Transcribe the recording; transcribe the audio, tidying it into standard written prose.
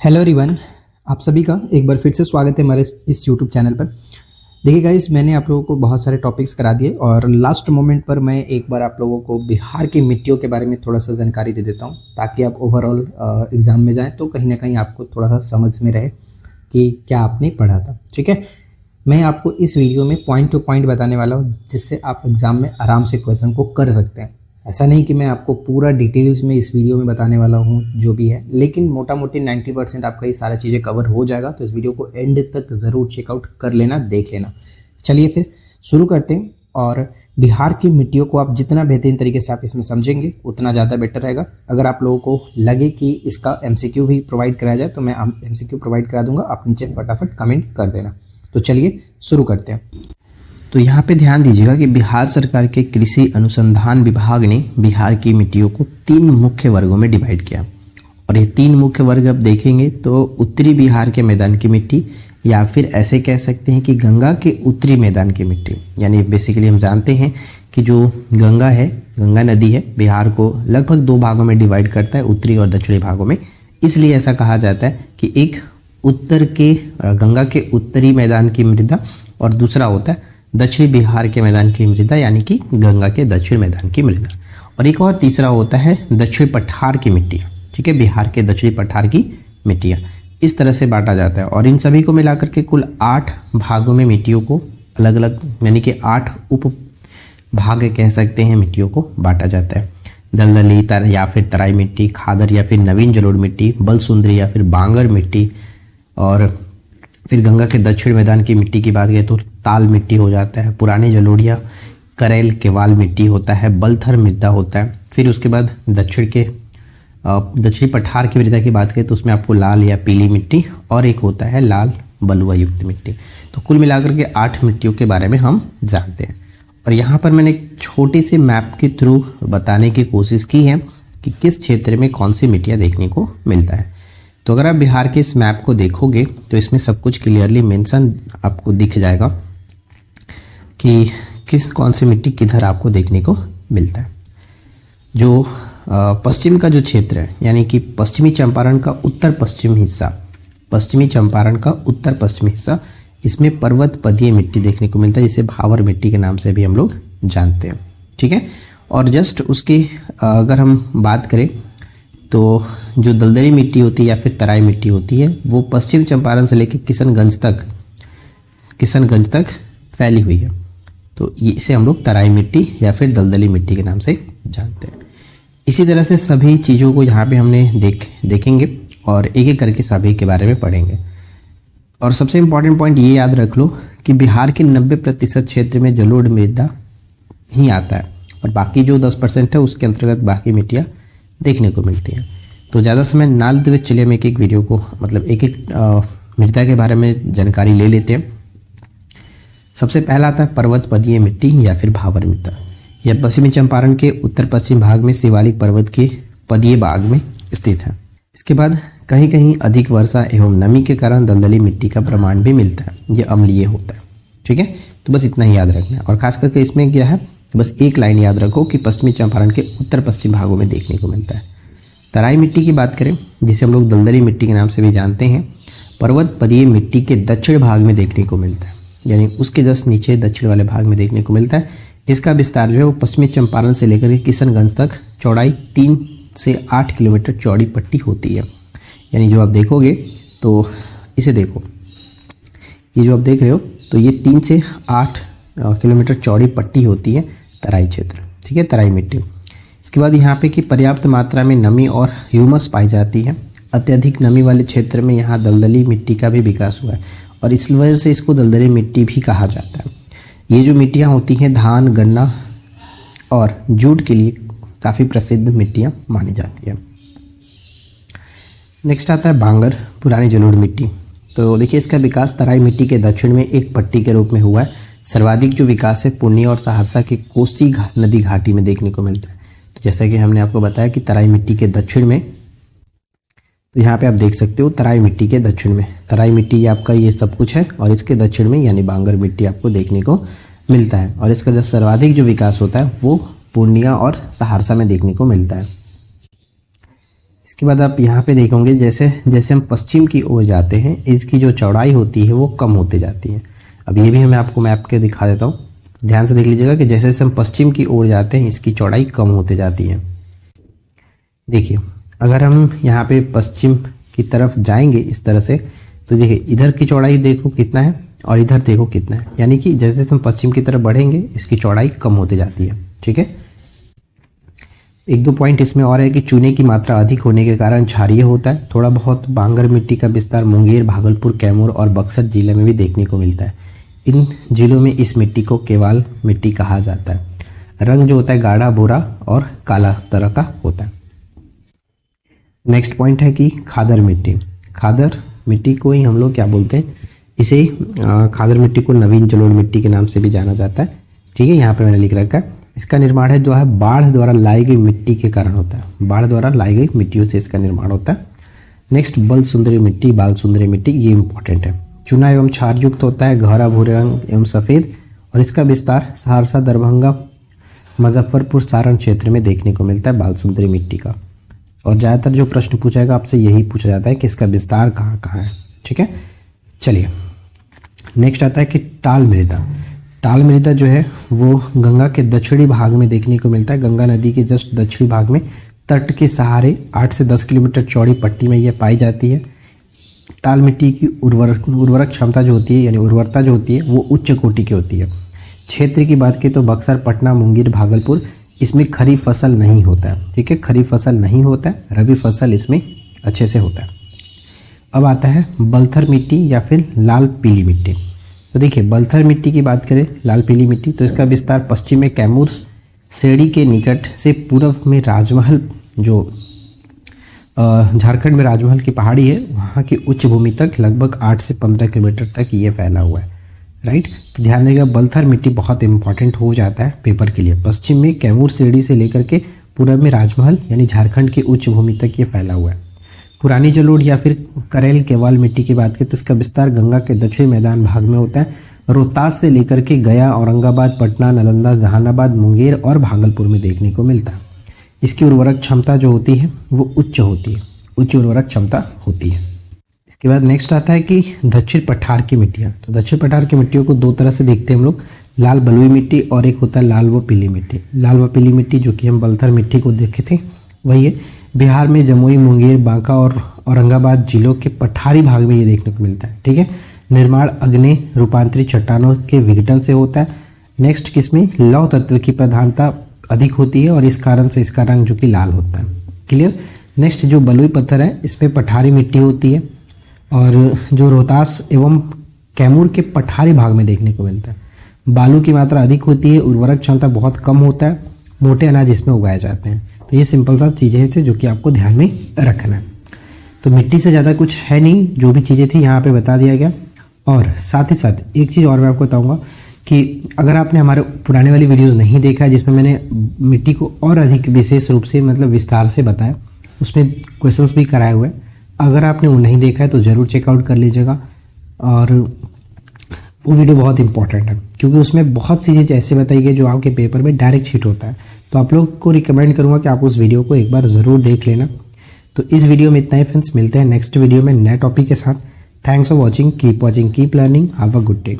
Hello everyone, आप सभी का एक बार फिर से स्वागत है हमारे इस यूट्यूब चैनल पर। देखिए गाइस, मैंने आप लोगों को बहुत सारे टॉपिक्स करा दिए और लास्ट मोमेंट पर मैं एक बार आप लोगों को बिहार की मिट्टियों के बारे में थोड़ा सा जानकारी दे देता हूं, ताकि आप ओवरऑल एग्ज़ाम में जाएं तो कहीं ना कहीं आपको थोड़ा सा समझ में रहे कि क्या आपने पढ़ा था। ठीक है, मैं आपको इस वीडियो में पॉइंट टू पॉइंट बताने वाला हूँ, जिससे आप एग्ज़ाम में आराम से क्वेश्चन को कर सकते हैं। ऐसा नहीं कि मैं आपको पूरा डिटेल्स में इस वीडियो में बताने वाला हूँ जो भी है, लेकिन मोटा मोटी 90% आपका ये सारा चीज़ें कवर हो जाएगा। तो इस वीडियो को एंड तक ज़रूर चेकआउट कर लेना, देख लेना। चलिए फिर शुरू करते हैं। और बिहार की मिट्टियों को आप जितना बेहतरीन तरीके से आप इसमें समझेंगे उतना ज़्यादा बेटर रहेगा। अगर आप लोगों को लगे कि इसका MCQ भी प्रोवाइड कराया जाए तो मैं MCQ प्रोवाइड करा दूंगा, आप नीचे फटाफट कमेंट कर देना। तो चलिए शुरू करते हैं। तो यहाँ पे ध्यान दीजिएगा कि बिहार सरकार के कृषि अनुसंधान विभाग ने बिहार की मिट्टियों को 3 मुख्य वर्गों में डिवाइड किया। और ये 3 मुख्य वर्ग अब देखेंगे तो उत्तरी बिहार के मैदान की मिट्टी, या फिर ऐसे कह सकते हैं कि गंगा के उत्तरी मैदान की मिट्टी। यानी बेसिकली हम जानते हैं कि जो गंगा है, गंगा नदी है, बिहार को लगभग 2 भागों में डिवाइड करता है, उत्तरी और दक्षिणी भागों में। इसलिए ऐसा कहा जाता है कि एक उत्तर के गंगा के उत्तरी मैदान की मृदा और दूसरा होता है दक्षिणी बिहार के मैदान की मृदा, यानी कि गंगा के दक्षिण मैदान की मृदा। और एक और तीसरा होता है दक्षिण पठार की मिट्टियाँ। ठीक है, बिहार के दक्षिणी पठार की मिट्टियाँ इस तरह से बांटा जाता है। और इन सभी को मिलाकर के कुल 8 भागों में मिट्टियों को अलग अलग, यानी कि 8 उप भाग कह सकते हैं, मिट्टियों को बांटा जाता है। दलदली या फिर तराई मिट्टी, खादर या फिर नवीन जलोढ़ मिट्टी, बलसुंदरी या फिर बांगर मिट्टी। और फिर गंगा के दक्षिण मैदान की मिट्टी की बात करें तो ताल मिट्टी हो जाता है, पुराने जलोढ़िया, करेल केवाल मिट्टी होता है, बलथर मृदा होता है। फिर उसके बाद दक्षिणी पठार की मृदा की बात करें तो उसमें आपको लाल या पीली मिट्टी और एक होता है लाल बलुआ युक्त मिट्टी। तो कुल मिलाकर के 8 मिट्टियों के बारे में हम जानते हैं। और यहाँ पर मैंने एक छोटे से मैप के थ्रू बताने की कोशिश की है कि किस क्षेत्र में कौन सी मिट्टियाँ देखने को मिलता है। तो अगर आप बिहार के इस मैप को देखोगे तो इसमें सब कुछ क्लियरली मेंशन आपको दिख जाएगा कि कौन सी मिट्टी किधर आपको देखने को मिलता है। जो पश्चिम का जो क्षेत्र है, यानी कि पश्चिमी चंपारण का उत्तर पश्चिमी हिस्सा, इसमें पर्वत पदीय मिट्टी देखने को मिलता है, जिसे भावर मिट्टी के नाम से भी हम लोग जानते हैं। ठीक है, और जस्ट उसकी अगर हम बात करें तो जो दलदली मिट्टी होती है या फिर तराई मिट्टी होती है, वो पश्चिम चंपारण से लेकर किशनगंज तक फैली हुई है। तो इसे हम लोग तराई मिट्टी या फिर दलदली मिट्टी के नाम से जानते हैं। इसी तरह से सभी चीज़ों को यहाँ पे हमने देखेंगे और एक एक करके सभी के बारे में पढ़ेंगे। और सबसे इम्पॉर्टेंट पॉइंट ये याद रख लो कि बिहार के 90% क्षेत्र में जलोढ़ मृदा ही आता है, और बाकी जो 10% है उसके अंतर्गत बाकी मिट्टियाँ देखने को मिलती हैं। तो ज़्यादा समय ना लेते हुए चलिए हम एक एक वीडियो को, मतलब एक एक मृदा के बारे में जानकारी ले लेते हैं। सबसे पहला आता है पर्वत पदीय मिट्टी या फिर भावर मृदा। यह पश्चिमी चंपारण के उत्तर पश्चिम भाग में शिवालिक पर्वत के पदीय भाग में स्थित है। इसके बाद कहीं कहीं अधिक वर्षा एवं नमी के कारण दलदली मिट्टी का प्रमाण भी मिलता है, यह अम्लीय होता है। ठीक है, तो बस इतना ही याद रखना है। और खास करके इसमें क्या है, बस एक लाइन याद रखो कि पश्चिमी चंपारण के उत्तर पश्चिम भागों में देखने को मिलता है। तराई मिट्टी की बात करें, जिसे हम लोग दलदली मिट्टी के नाम से भी जानते हैं, पर्वत पदीय मिट्टी के दक्षिण भाग में देखने को मिलता है, यानी उसके जस्ट नीचे दक्षिण वाले भाग में देखने को मिलता है। इसका विस्तार जो है वो पश्चिमी चंपारण से लेकर के किशनगंज तक चौड़ाई 3 से 8 किलोमीटर चौड़ी पट्टी होती है। यानी जो आप देखोगे तो इसे देखो, ये जो आप देख रहे हो तो ये 3 से 8 किलोमीटर चौड़ी पट्टी होती है तराई क्षेत्र। ठीक है, तराई मिट्टी। इसके बाद यहाँ पे कि पर्याप्त मात्रा में नमी और ह्यूमस पाई जाती है। अत्यधिक नमी वाले क्षेत्र में यहाँ दलदली मिट्टी का भी विकास हुआ है, और इस वजह से इसको दलदली मिट्टी भी कहा जाता है। ये जो मिट्टियाँ होती हैं धान, गन्ना और जूट के लिए काफ़ी प्रसिद्ध मिट्टियाँ मानी जाती है। नेक्स्ट आता है बांगर, पुरानी जलोढ़ मिट्टी। तो देखिए, इसका विकास तराई मिट्टी के दक्षिण में एक पट्टी के रूप में हुआ है। सर्वाधिक जो विकास है पूर्णिया और सहरसा के कोसी नदी घाटी में देखने को मिलता है। तो जैसा कि हमने आपको बताया कि तराई मिट्टी के दक्षिण में, तो यहाँ पे आप देख सकते हो तराई मिट्टी के दक्षिण में, तराई मिट्टी आपका ये सब कुछ है, और इसके दक्षिण में यानी बांगर मिट्टी आपको देखने को मिलता है। और इसका जो सर्वाधिक जो विकास होता है वो पूर्णिया और सहरसा में देखने को मिलता है। इसके बाद आप यहाँ पे देखोगे जैसे जैसे हम पश्चिम की ओर जाते हैं इसकी जो चौड़ाई होती है वो कम होते जाती है। अब ये भी मैं आपको मैप के दिखा देता हूँ, ध्यान से देख लीजिएगा कि जैसे जैसे हम पश्चिम की ओर जाते हैं इसकी चौड़ाई कम होते जाती है। देखिए अगर हम यहाँ पे पश्चिम की तरफ जाएंगे इस तरह से तो देखिए इधर की चौड़ाई देखो कितना है और इधर देखो कितना है, यानी कि जैसे जैसे हम पश्चिम की तरफ बढ़ेंगे इसकी चौड़ाई कम होते जाती है। ठीक है, एक दो पॉइंट इसमें और है कि चूने की मात्रा अधिक होने के कारण क्षारीय होता है। थोड़ा बहुत बांगर मिट्टी का विस्तार मुंगेर, भागलपुर, कैमूर और बक्सर जिले में भी देखने को मिलता है। इन जिलों में इस मिट्टी को केवाल मिट्टी कहा जाता है। रंग जो होता है गाढ़ा भूरा और काला तरह का होता है। नेक्स्ट पॉइंट है कि खादर मिट्टी। खादर मिट्टी को ही हम लोग क्या बोलते हैं, इसे खादर मिट्टी को नवीन जलोढ़ मिट्टी के नाम से भी जाना जाता है। ठीक है, यहाँ पे मैंने लिख रखा है। इसका निर्माण है जो है बाढ़ द्वारा लाई गई मिट्टी के कारण होता है। बाढ़ द्वारा लाई गई मिट्टियों से इसका निर्माण होता है। नेक्स्ट बल सुंदरी मिट्टी, बाल सुंदरी मिट्टी, ये इंपॉर्टेंट है। चूना एवं क्षार युक्त होता है, गहरा भूरे रंग एवं सफ़ेद, और इसका विस्तार सहरसा, दरभंगा, मुजफ्फरपुर, सारण क्षेत्र में देखने को मिलता है बाल सुंदरी मिट्टी का। और ज़्यादातर जो प्रश्न पूछा जाएगा आपसे यही पूछा जाता है कि इसका विस्तार कहाँ कहाँ है। ठीक है, चलिए नेक्स्ट आता है कि टाल मृदा। टाल मृदा जो है वो गंगा के दक्षिणी भाग में देखने को मिलता है। गंगा नदी के जस्ट दक्षिणी भाग में तट के सहारे 8 से 10 किलोमीटर चौड़ी पट्टी में यह पाई जाती है। टाल मिट्टी की उर्वरक क्षमता जो होती है यानी उर्वरता जो होती है वो उच्च कोटि की होती है। क्षेत्र की बात की तो बक्सर, पटना, मुंगेर, भागलपुर, इसमें खरीफ फसल नहीं होता है। ठीक है, खरीफ फसल नहीं होता है, रबी फसल इसमें अच्छे से होता है। अब आता है बलथर मिट्टी या फिर लाल पीली मिट्टी। तो देखिए बलथर मिट्टी की बात करें, लाल पीली मिट्टी, तो इसका विस्तार पश्चिम में कैमूर, सेड़ी के निकट से पूर्व में राजमहल, जो झारखंड में राजमहल की पहाड़ी है वहाँ की उच्च भूमि तक लगभग 8 से 15 किलोमीटर तक ये फैला हुआ है। राइट, तो ध्यान रखिएगा बलथर मिट्टी बहुत इंपॉर्टेंट हो जाता है पेपर के लिए। पश्चिम में कैमूर, सेड़ी से लेकर के पूर्व में राजमहल यानी झारखंड की उच्च भूमि तक ये फैला हुआ है। पुरानी जलोढ़ या फिर करेल केवाल मिट्टी की बात करें तो इसका विस्तार गंगा के दक्षिणी मैदान भाग में होता है। रोहतास से लेकर के गया, औरंगाबाद, पटना, नालंदा, जहानाबाद, मुंगेर और भागलपुर में देखने को मिलता है। इसकी उर्वरक क्षमता जो होती है वो उच्च होती है, उच्च उर्वरक क्षमता होती है। इसके बाद नेक्स्ट आता है कि दक्षिण पठार की मिट्टियाँ। तो दक्षिण पठार की मिट्टियों को दो तरह से देखते हैं हम लोग, लाल बलुई मिट्टी और एक होता है लाल व पीली मिट्टी। लाल व पीली मिट्टी जो कि हम बलथर मिट्टी को देखे थे वही है। बिहार में जमुई, मुंगेर, बांका और औरंगाबाद जिलों के पठारी भाग में ये देखने को मिलता है। ठीक है, निर्माण अग्नि रूपांतरित चट्टानों के विघटन से होता है। नेक्स्ट किसमें लौह तत्व की प्रधानता अधिक होती है और इस कारण से इसका रंग जो कि लाल होता है। क्लियर। नेक्स्ट जो बलुई पत्थर है इसमें पठारी मिट्टी होती है और जो रोहतास एवं कैमूर के पठारी भाग में देखने को मिलता है। बालू की मात्रा अधिक होती है, उर्वरक क्षमता बहुत कम होता है, मोटे अनाज इसमें उगाए जाते हैं। तो ये सिंपल सा चीज़ें थे जो कि आपको ध्यान में रखना है। तो मिट्टी से ज़्यादा कुछ है नहीं, जो भी चीज़ें थी यहाँ पे बता दिया गया। और साथ ही साथ एक चीज़ और मैं आपको बताऊँगा कि अगर आपने हमारे पुराने वाली वीडियोज़ नहीं देखा है जिसमें मैंने मिट्टी को और अधिक विशेष रूप से मतलब विस्तार से बताया, उसमें क्वेश्चंस भी कराए हुए हैं। अगर आपने वो नहीं देखा है तो ज़रूर चेकआउट कर लीजिएगा। और वो वीडियो बहुत इंपॉर्टेंट है क्योंकि उसमें बहुत सी चीज़ें ऐसे बताई गई जो आपके पेपर में डायरेक्ट हिट होता है। तो आप लोग को रिकमेंड करूँगा कि आप उस वीडियो को एक बार ज़रूर देख लेना। तो इस वीडियो में इतना ही फ्रेंड्स, मिलते हैं नेक्स्ट वीडियो में नए टॉपिक के साथ। Thanks for watching, keep watching, keep learning, have a good day.